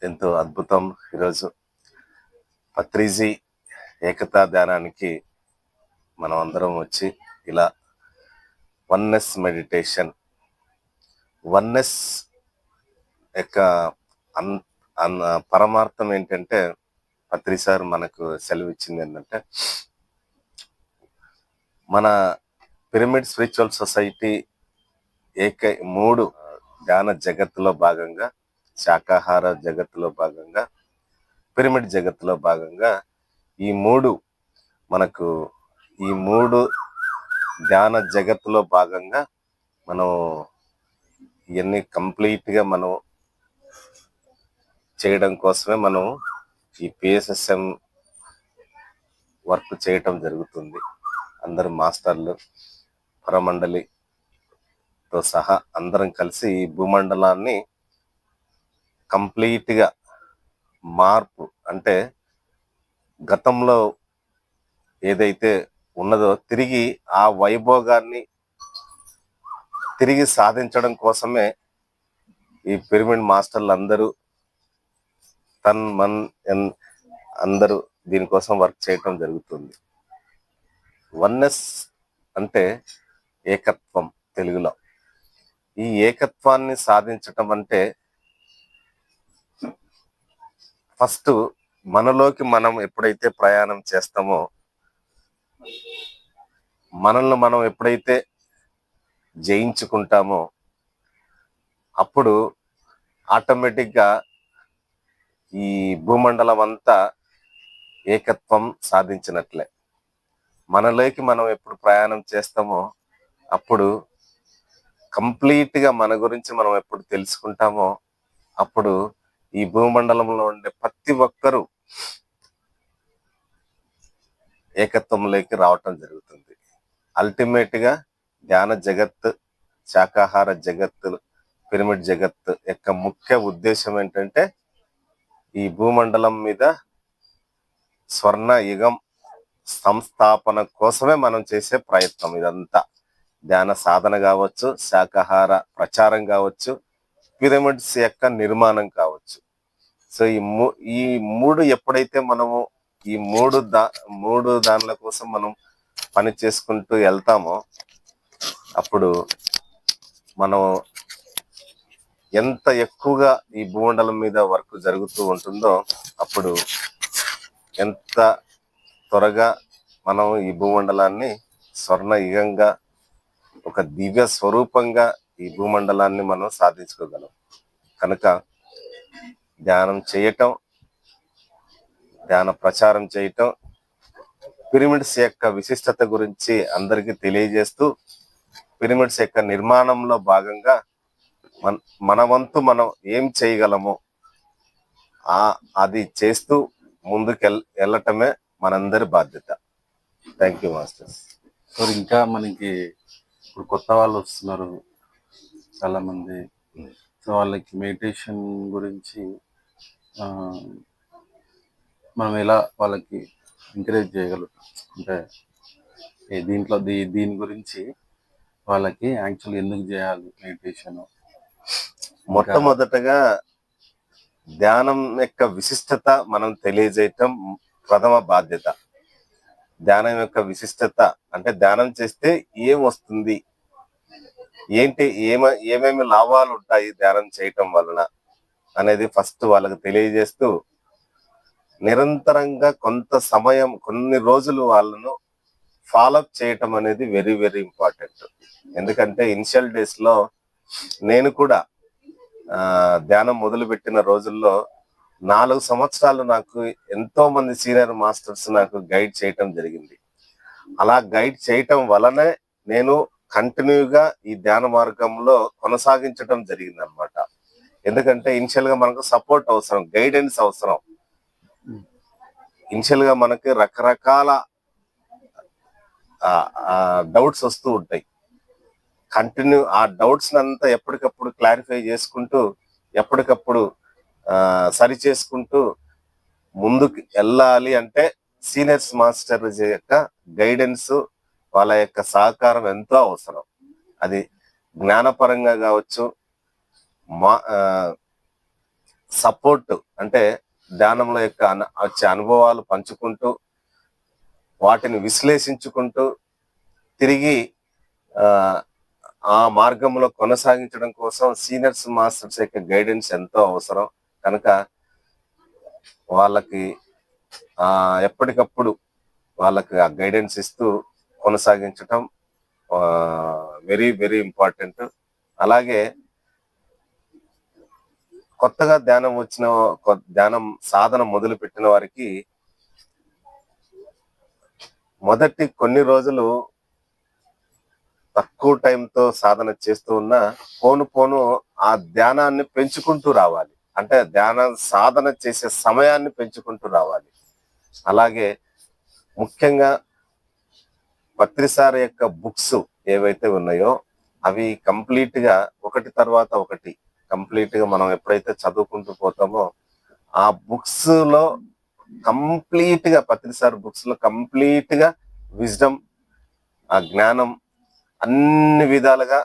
ఎంతో అద్భుతం. ఈరోజు పత్రిజీ ఏకతా ధ్యానానికి మనం అందరం వచ్చి ఇలా వన్నెస్ మెడిటేషన్, వన్నెస్ యొక్క అన్ అన్న పరమార్థం ఏంటంటే, పత్రి సార్ మనకు సెలవిచ్చింది ఏంటంటే, మన పిరమిడ్ స్పిరిచువల్ సొసైటీ మూడు ధ్యాన జగత్తులో భాగంగా, శాకాహార జగత్తులో భాగంగా, పిరమిడ్ జగత్తులో భాగంగా ఈ మూడు ధ్యాన జగత్తులో భాగంగా మనం ఇవన్నీ కంప్లీట్గా మనం చేయడం కోసమే మనం ఈ పిఎస్ఎస్ఎం వర్క్ చేయటం జరుగుతుంది. అందరు మాస్టర్లు, పరమండలితో సహా అందరం కలిసి ఈ భూమండలాన్ని కంప్లీట్గా మార్పు, అంటే గతంలో ఏదైతే ఉన్నదో తిరిగి ఆ వైభోగాన్ని తిరిగి సాధించడం కోసమే ఈ పిరమిడ్ మాస్టర్లు అందరూ అందరూ దీనికోసం వర్క్ చేయటం జరుగుతుంది. వన్నెస్ అంటే ఏకత్వం తెలుగులో. ఈ ఏకత్వాన్ని సాధించటం అంటే ఫస్ట్ మనలోకి మనం ఎప్పుడైతే ప్రయాణం చేస్తామో, మనల్ని మనం ఎప్పుడైతే జయించుకుంటామో, అప్పుడు ఆటోమేటిక్గా ఈ భూమండలం అంతా ఏకత్వం సాధించినట్లే. మనలోకి మనం ఎప్పుడు ప్రయాణం చేస్తామో అప్పుడు కంప్లీట్గా మన గురించి మనం ఎప్పుడు తెలుసుకుంటామో అప్పుడు ఈ భూమండలంలో ఉండే ప్రతి ఒక్కరూ ఏకత్వంలోకి రావటం జరుగుతుంది. అల్టిమేట్గా ధ్యాన జగత్, శాకాహార జగత్తు, పిరమిడ్ జగత్ యొక్క ముఖ్య ఉద్దేశం ఏంటంటే, ఈ భూమండలం మీద స్వర్ణ యుగం సంస్థాపన కోసమే మనం చేసే ప్రయత్నం. ఇదంతా ధ్యాన సాధన కావచ్చు, శాకాహార ప్రచారం కావచ్చు, పిరమిడ్స్ యొక్క నిర్మాణం కావచ్చు. సో ఈ మూడు ఎప్పుడైతే మనము ఈ మూడు దానిల కోసం మనం పని చేసుకుంటూ వెళ్తామో అప్పుడు మనం ఎంత ఎక్కువగా ఈ భూమండలం మీద వర్క్ జరుగుతూ ఉంటుందో అప్పుడు ఎంత త్వరగా మనం ఈ భూమండలాన్ని స్వర్ణ యుగంగా, ఒక దివ్య స్వరూపంగా ఈ భూమండలాన్ని మనం సాధించుకోగలం. కనుక ధ్యానం చేయటం, ధ్యాన ప్రచారం చేయటం, పిరమిడ్స్ యొక్క విశిష్టత గురించి అందరికీ తెలియజేస్తూ, పిరమిడ్స్ యొక్క నిర్మాణంలో భాగంగా మన వంతు మనం ఏం చేయగలమో అది చేస్తూ ముందుకు వెళ్ళటమే మనందరి బాధ్యత. Thank you masters. సో ఇంకా మనకి ఇప్పుడు కొత్త వాళ్ళు వస్తున్నారు చాలా మంది. సో వాళ్ళకి మెడిటేషన్ గురించి మనం ఎలా వాళ్ళకి ఎంకరేజ్ చేయగలుగుతాం, అంటే దీంట్లో దీని గురించి వాళ్ళకి యాక్చువల్ ఎందుకు చేయాలి మెడిటేషన్? మొట్టమొదటగా ధ్యానం యొక్క విశిష్టత మనం తెలియజేయటం ప్రథమ బాధ్యత. ధ్యానం యొక్క విశిష్టత అంటే ధ్యానం చేస్తే ఏం వస్తుంది, ఏంటి, ఏమేమి లాభాలు ఉంటాయి ధ్యానం చేయటం వలన అనేది ఫస్ట్ వాళ్ళకి తెలియజేస్తూ, నిరంతరంగా కొంత సమయం, కొన్ని రోజులు వాళ్ళను ఫాలోఅప్ చేయటం అనేది వెరీ వెరీ ఇంపార్టెంట్. ఎందుకంటే ఇనిషియల్ డేస్ లో నేను కూడా ధ్యానం మొదలుపెట్టిన రోజుల్లో 4 సంవత్సరాలు నాకు ఎంతో మంది సీనియర్ మాస్టర్స్ నాకు గైడ్ చేయటం జరిగింది. అలా గైడ్ చేయటం వలనే నేను కంటిన్యూగా ఈ ధ్యాన మార్గంలో కొనసాగించడం జరిగింది అనమాట. ఎందుకంటే ఇనిషియల్ గా మనకు సపోర్ట్ అవసరం, గైడెన్స్ అవసరం. ఇనిషియల్ గా మనకి రకరకాల డౌట్స్ వస్తూ ఉంటాయి. కంటిన్యూ ఆ డౌట్స్ అంతా ఎప్పటికప్పుడు క్లారిఫై చేసుకుంటూ, ఎప్పటికప్పుడు సరి చేసుకుంటూ ముందుకు వెళ్ళాలి అంటే సీనియర్స్ మాస్టర్ యొక్క గైడెన్స్, వాళ్ళ యొక్క సహకారం ఎంతో అవసరం. అది జ్ఞానపరంగా కావచ్చు, సపోర్ట్ అంటే ధ్యానంలో యొక్క వచ్చే అనుభవాలు పంచుకుంటూ వాటిని విశ్లేషించుకుంటూ తిరిగి ఆ ఆ మార్గంలో కొనసాగించడం కోసం సీనియర్స్ మాస్టర్స్ యొక్క గైడెన్స్ ఎంతో అవసరం కనుక వాళ్ళకి ఎప్పటికప్పుడు వాళ్ళకి ఆ గైడెన్స్ ఇస్తూ కొనసాగించటం వెరీ వెరీ ఇంపార్టెంట్. అలాగే కొత్తగా ధ్యానం సాధన మొదలు పెట్టిన వారికి మొదటి కొన్ని రోజులు తక్కువ టైంతో సాధన చేస్తూ ఉన్నా పోను పోను ఆ ధ్యానాన్ని పెంచుకుంటూ రావాలి. అంటే ధ్యాన సాధన చేసే సమయాన్ని పెంచుకుంటూ రావాలి. అలాగే ముఖ్యంగా పత్రిసార్ యొక్క బుక్స్ ఏవైతే ఉన్నాయో అవి కంప్లీట్ గా ఒకటి తర్వాత ఒకటి కంప్లీట్ గా మనం ఎప్పుడైతే చదువుకుంటూ పోతామో ఆ బుక్స్ లో కంప్లీట్ గా పత్రిసార్ బుక్స్ లో కంప్లీట్ గా విజ్డమ్, ఆ జ్ఞానం అన్ని విధాలుగా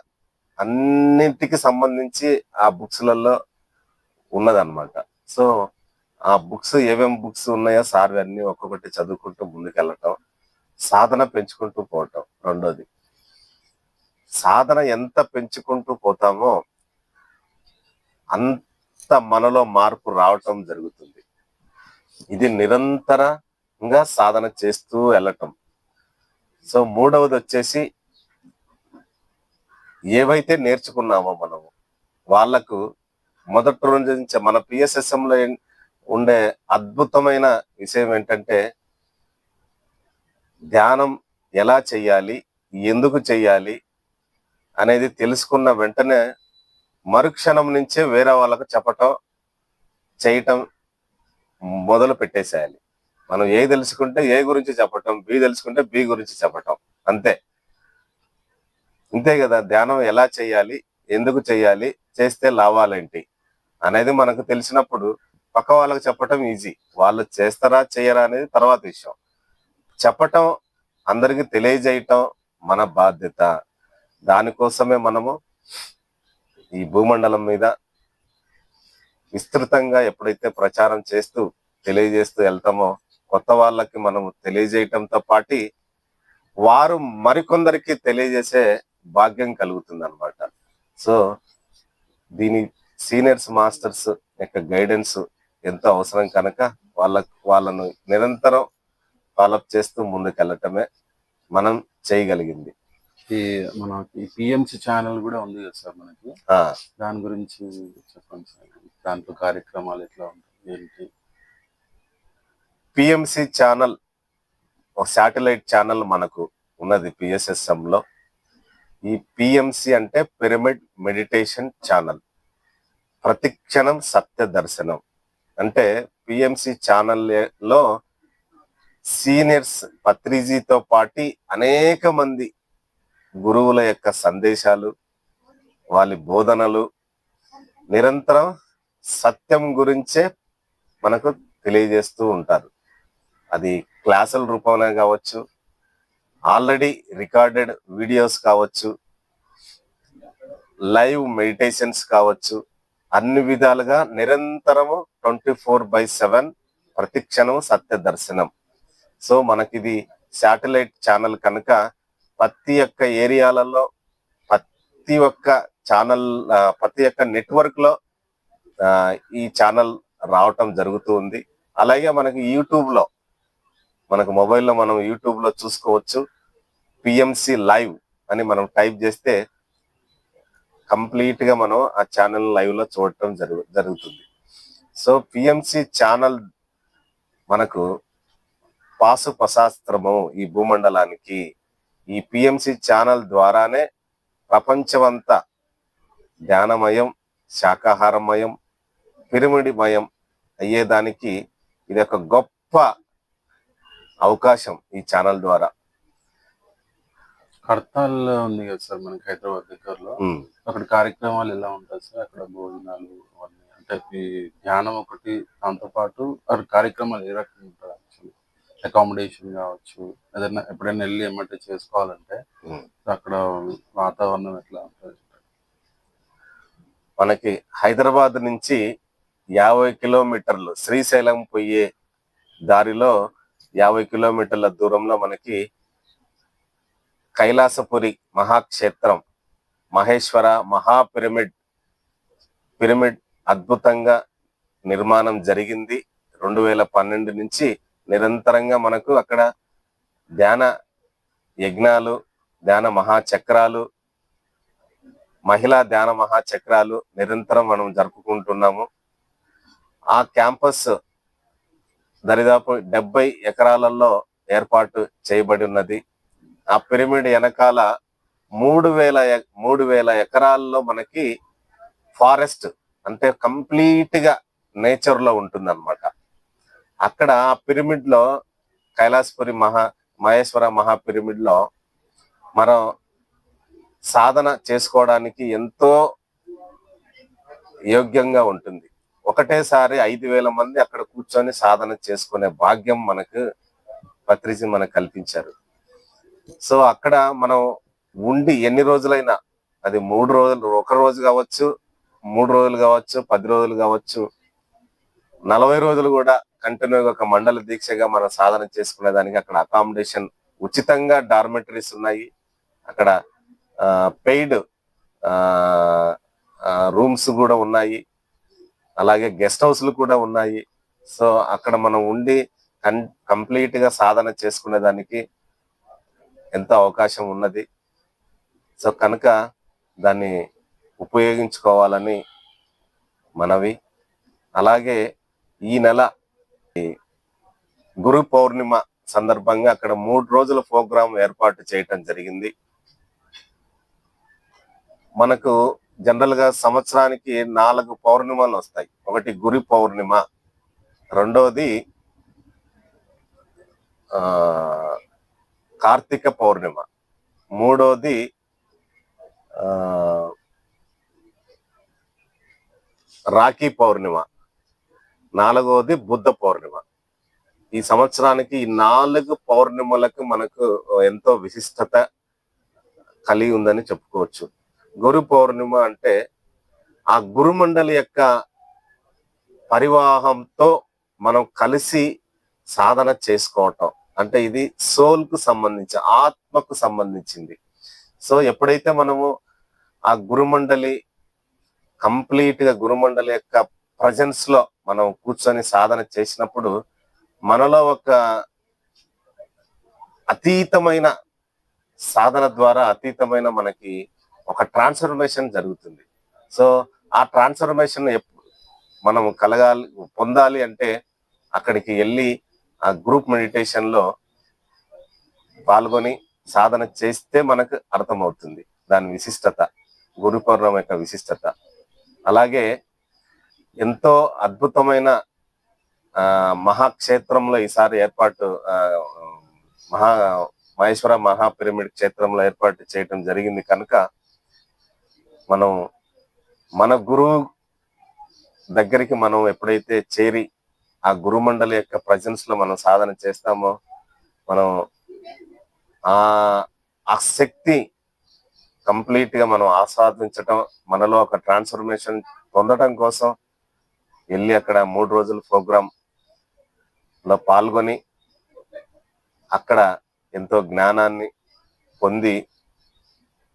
అన్నింటికి సంబంధించి ఆ బుక్స్లలో ఉన్నదన్నమాట. సో ఆ బుక్స్ ఏమేమి బుక్స్ ఉన్నాయో సార్ అన్ని ఒక్కొక్కటి చదువుకుంటూ ముందుకెళ్ళటం, సాధన పెంచుకుంటూ పోవటం. రెండోది, సాధన ఎంత పెంచుకుంటూ పోతామో అంత మనలో మార్పు రావటం జరుగుతుంది. ఇది నిరంతరంగా సాధన చేస్తూ వెళ్ళటం. సో మూడవది వచ్చేసి ఏవైతే నేర్చుకున్నామో మనము వాళ్లకు మొదటి రోజు నుంచి మన PSSM లో ఉండే అద్భుతమైన విషయం ఏంటంటే ధ్యానం ఎలా చెయ్యాలి, ఎందుకు చెయ్యాలి అనేది తెలుసుకున్న వెంటనే మరుక్షణం నుంచే వేరే వాళ్ళకు చెప్పటం, చేయటం మొదలు పెట్టేసేయాలి. మనం ఏ తెలుసుకుంటే ఏ గురించి చెప్పటం, బి తెలుసుకుంటే బి గురించి చెప్పటం, అంతే. అంతే కదా. ధ్యానం ఎలా చెయ్యాలి, ఎందుకు చెయ్యాలి, చేస్తే లాభాలేంటి అనేది మనకు తెలిసినప్పుడు పక్క వాళ్ళకు చెప్పటం ఈజీ. వాళ్ళు చేస్తారా చేయరా అనేది తర్వాత విషయం. చెప్పటం, అందరికి తెలియజేయటం మన బాధ్యత. దానికోసమే మనము ఈ భూమండలం మీద విస్తృతంగా ఎప్పుడైతే ప్రచారం చేస్తూ తెలియజేస్తూ వెళ్తామో కొత్త వాళ్ళకి మనము తెలియజేయటంతో పాటు వారు మరికొందరికి తెలియజేసే భాగ్యం కలుగుతుంది అన్నమాట. సో దీని సీనియర్స్ మాస్టర్స్ యొక్క గైడెన్స్ ఎంతో అవసరం కనుక వాళ్ళను నిరంతరం ఫాలోఅప్ చేస్తూ ముందుకెళ్ళటమే మనం చేయగలిగింది. మనకి PMC ఛానల్ కూడా ఉంది కదా సార్ మనకి, దాని గురించి చెప్పండి సార్. దాంట్లో కార్యక్రమాలు ఎట్లా ఉంటాయి ఏంటి? PMC ఛానల్ ఒక శాటిలైట్ ఛానల్ మనకు ఉన్నది PSSM లో. ఈ PMC అంటే పిరమిడ్ మెడిటేషన్ ఛానల్, ప్రతిక్షణం సత్య దర్శనం. అంటే PMC ఛానల్ లో సీనియర్స్ పత్రిజీతో పాటు అనేక మంది గురువుల యొక్క సందేశాలు, వాళ్ళ బోధనలు నిరంతరం సత్యం గురించే మనకు తెలియజేస్తూ ఉంటారు. అది క్లాసుల రూపంలో కావచ్చు, ఆల్రెడీ రికార్డెడ్ వీడియోస్ కావచ్చు, లైవ్ మెడిటేషన్స్ కావచ్చు, అన్ని విధాలుగా నిరంతరము 24/7 ప్రతిక్షణం సత్య దర్శనం. సో మనకిది శాటిలైట్ ఛానల్ కనుక ప్రతి ఒక్క ఏరియాలలో ప్రతి ఒక్క ఛానల్ ప్రతి ఒక్క నెట్వర్క్ లో ఈ ఛానల్ రావటం జరుగుతూ ఉంది. అలాగే మనకి యూట్యూబ్ లో, మనకు మొబైల్లో మనం యూట్యూబ్ లో చూసుకోవచ్చు. PMC లైవ్ అని మనం టైప్ చేస్తే కంప్లీట్ గా మనం ఆ ఛానల్ లైవ్ లో చూడటం జరుగుతుంది. సో PMC ఛానల్ మనకు పాశుపశాస్త్రము ఈ భూమండలానికి. ఈ PMC ఛానల్ ద్వారానే ప్రపంచమంతా ధ్యానమయం, శాకాహారమయం, పిరమిడ్మయం అయ్యేదానికి ఇది ఒక గొప్ప అవకాశం ఈ ఛానల్ ద్వారా. హర్తాల్ ఉంది కదా సార్ మనకి హైదరాబాద్ దగ్గరలో, అక్కడ కార్యక్రమాలు ఎలా ఉంటాయి సార్? అక్కడ భోజనాలు అవన్నీ, అంటే ఈ ధ్యానం ఒకటి, దాంతో పాటు అక్కడ కార్యక్రమాలు ఏ రకంగా ఉంటాయి? అకామిడేషన్ కావచ్చు, ఏదైనా ఎప్పుడైనా వెళ్ళి ఏమంటే చేసుకోవాలంటే అక్కడ వాతావరణం ఎట్లా ఉంటుంది? మనకి హైదరాబాద్ నుంచి 50 కిలోమీటర్లు శ్రీశైలం పోయే దారిలో 50 కిలోమీటర్ల దూరంలో మనకి కైలాసపురి మహాక్షేత్రం మహేశ్వర పిరమిడ్ అద్భుతంగా నిర్మాణం జరిగింది. 2012 నుంచి నిరంతరంగా మనకు అక్కడ ధ్యాన యజ్ఞాలు, ధ్యాన మహాచక్రాలు, మహిళా ధ్యాన మహాచక్రాలు నిరంతరం మనం జరుపుకుంటున్నాము. ఆ క్యాంపస్ దరిదాపు 70 ఎకరాలలో ఏర్పాటు చేయబడి ఉన్నది. ఆ పిరమిడ్ వెనకాల 3,000 ఎకరాల్లో మనకి ఫారెస్ట్, అంటే కంప్లీట్ గా నేచర్ లో ఉంటుంది అనమాట. అక్కడ ఆ పిరమిడ్ లో కైలాసపురి మహేశ్వర పిరమిడ్ లో మనం సాధన చేసుకోవడానికి ఎంతో యోగ్యంగా ఉంటుంది. ఒకటేసారి 5,000 మంది అక్కడ కూర్చొని సాధన చేసుకునే భాగ్యం పత్రిజీ మనకు కల్పించారు. సో అక్కడ మనం ఉండి ఎన్ని రోజులైనా, అది 3 రోజులు, 1 రోజు కావచ్చు, 3 రోజులు కావచ్చు, 10 రోజులు కావచ్చు, 40 రోజులు కూడా కంటిన్యూగా ఒక మండల దీక్షగా మనం సాధన చేసుకునే దానికి అక్కడ అకామిడేషన్ ఉచితంగా, డార్మెటరీస్ ఉన్నాయి. అక్కడ పెయిడ్ రూమ్స్ కూడా ఉన్నాయి, అలాగే గెస్ట్ హౌస్లు కూడా ఉన్నాయి. సో అక్కడ మనం ఉండి కంప్లీట్ గా సాధన చేసుకునే దానికి ఎంతో అవకాశం ఉన్నది. సో కనుక దాన్ని ఉపయోగించుకోవాలని మనవి. అలాగే ఈ నెల గురు పౌర్ణిమ సందర్భంగా అక్కడ 3 రోజుల ప్రోగ్రాం ఏర్పాటు చేయటం జరిగింది. మనకు జనరల్ గా సంవత్సరానికి 4 పౌర్ణిమలు వస్తాయి. ఒకటి గురు పౌర్ణిమ, రెండోది కార్తీక పౌర్ణిమ, మూడోది రాఖీ పౌర్ణిమ, నాలుగోది బుద్ధ పౌర్ణిమ. ఈ సంవత్సరానికి ఈ 4 పౌర్ణిమలకు మనకు ఎంతో విశిష్టత కలిగి ఉందని చెప్పుకోవచ్చు. గురు పౌర్ణిమ అంటే ఆ గురుమండలి యొక్క పరివాహంతో మనం కలిసి సాధన చేసుకోవటం, అంటే ఇది సోల్ కు సంబంధించి, ఆత్మకు సంబంధించింది. సో ఎప్పుడైతే మనము ఆ గురుమండలి కంప్లీట్ గా గురుమండలి యొక్క ప్రజెన్స్ లో మనం కూర్చొని సాధన చేసినప్పుడు మనలో ఒక అతీతమైన సాధన ద్వారా అతీతమైన మనకి ఒక ట్రాన్స్ఫర్మేషన్ జరుగుతుంది. సో ఆ ట్రాన్స్ఫర్మేషన్ మనం పొందాలి అంటే అక్కడికి వెళ్ళి ఆ గ్రూప్ మెడిటేషన్ లో పాల్గొని సాధన చేస్తే మనకు అర్థమవుతుంది దాని విశిష్టత, గురు పౌర్ణమి యొక్క విశిష్టత. అలాగే ఎంతో అద్భుతమైన మహాక్షేత్రంలో ఈసారి ఏర్పాటు మహేశ్వర పిరమిడ్ క్షేత్రంలో ఏర్పాటు చేయటం జరిగింది. కనుక మనం మన గురువు దగ్గరికి మనం ఎప్పుడైతే చేరి ఆ గురుమండలి యొక్క ప్రజెన్స్ లో మనం సాధన చేస్తామో మనం ఆ శక్తి కంప్లీట్ గా మనం ఆస్వాదించటం, మనలో ఒక ట్రాన్స్ఫర్మేషన్ పొందడం కోసం వెళ్ళి అక్కడ 3 రోజుల ప్రోగ్రాం లో పాల్గొని అక్కడ ఎంతో జ్ఞానాన్ని పొంది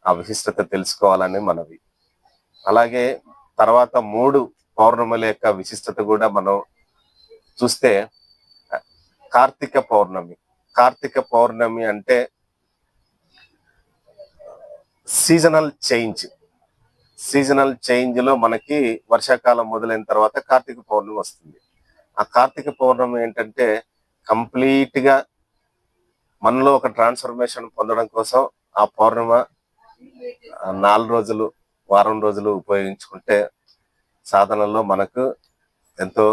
ఆ విశిష్టత తెలుసుకోవాలని మనవి. అలాగే తర్వాత 3 పౌర్ణముల యొక్క విశిష్టత కూడా మనం చూస్తే కార్తీక పౌర్ణమి అంటే సీజనల్ చేంజ్ లో మనకి వర్షాకాలం మొదలైన తర్వాత కార్తీక పౌర్ణమి వస్తుంది. ఆ కార్తీక పౌర్ణమి ఏంటంటే కంప్లీట్ గా మనలో ఒక ట్రాన్స్ఫర్మేషన్ పొందడం కోసం ఆ పౌర్ణిమ 4 రోజులు, వారం రోజులు ఉపయోగించుకుంటే సాధనలో మనకు ఎంతో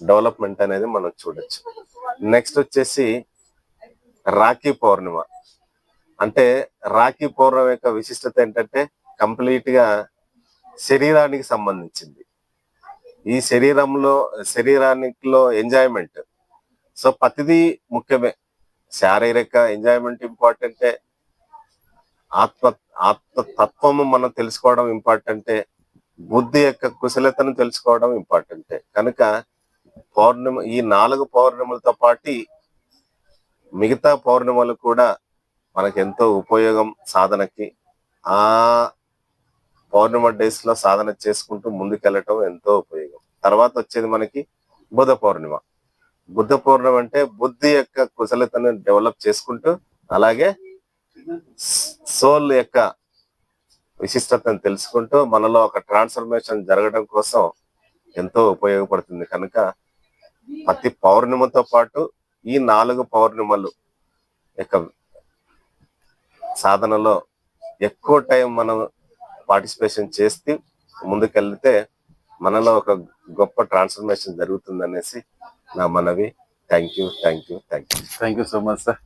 డెవలప్మెంట్ అనేది మనం చూడొచ్చు. నెక్స్ట్ వచ్చేసి రాఖీ పౌర్ణిమ. అంటే రాఖీ పౌర్ణమి యొక్క విశిష్టత ఏంటంటే కంప్లీట్ గా శరీరానికి సంబంధించింది. ఈ శరీరానికిలో ఎంజాయ్మెంట్. సో ప్రతిదీ ముఖ్యమే. శారీరక ఎంజాయ్మెంట్ ఇంపార్టెంటే, ఆత్మతత్వము మనం తెలుసుకోవడం ఇంపార్టెంటే, బుద్ధి యొక్క కుశలతను తెలుసుకోవడం ఇంపార్టెంటే. కనుక ఈ 4 పౌర్ణములతో పాటు మిగతా పౌర్ణములు కూడా మనకెంతో ఉపయోగం సాధనకి. ఆ పౌర్ణమ డేస్ లో సాధన చేసుకుంటూ ముందుకెళ్ళటం ఎంతో ఉపయోగం. తర్వాత వచ్చేది మనకి బుధ పౌర్ణిమ. బుద్ధ పౌర్ణమి అంటే బుద్ధి యొక్క కుశలతను డెవలప్ చేసుకుంటూ, అలాగే సోల్ యొక్క విశిష్టతను తెలుసుకుంటూ మనలో ఒక ట్రాన్స్ఫర్మేషన్ జరగడం కోసం ఎంతో ఉపయోగపడుతుంది. కనుక ప్రతి పౌర్ణిమతో పాటు ఈ 4 పౌర్ణిమలు యొక్క సాధనలో ఎక్కువ టైం మనం పార్టిసిపేషన్ చేస్తే ముందుకెళ్తే మనలో ఒక గొప్ప ట్రాన్స్ఫర్మేషన్ జరుగుతుంది అనేసి నా మనవి. Thank you. Thank you so much sir.